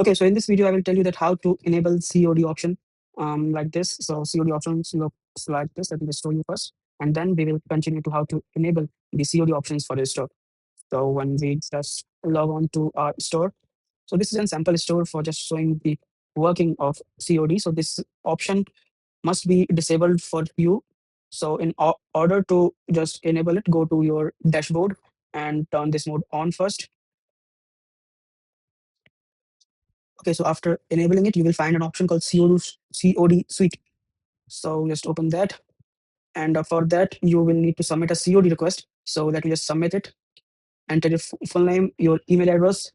Okay, so in this video, I will tell you that how to enable COD option like this. So COD options looks like this. Let me just show you first, and then we will continue to how to enable the COD options for the store. So when we just log on to our store, so this is a sample store for just showing the working of COD. So this option must be disabled for you. So in order to just enable it, go to your dashboard and turn this mode on first. Okay, so after enabling it, you will find an option called COD suite. So just open that. And for that, you will need to submit a COD request. So let me just submit it. Enter your full name, your email address,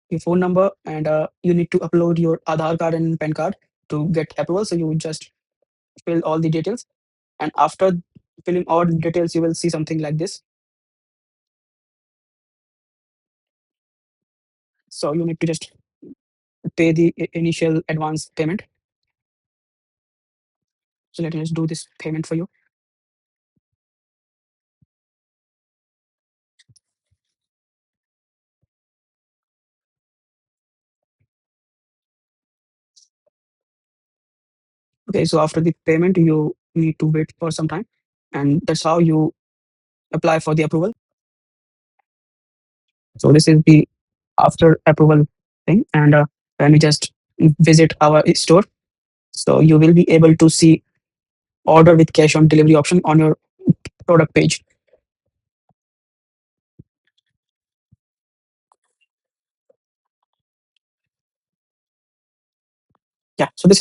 your phone number, and you need to upload your Aadhaar card and PAN card to get approval. So you will just fill all the details. And after filling all the details, you will see something like this. So you need to just pay the initial advance payment. So let me just do this payment for you. Okay, so after the payment, you need to wait for some time, and that's how you apply for the approval. So this is the after approval thing, and when we just visit our store, so you will be able to see order with cash on delivery option on your product page. Yeah, so this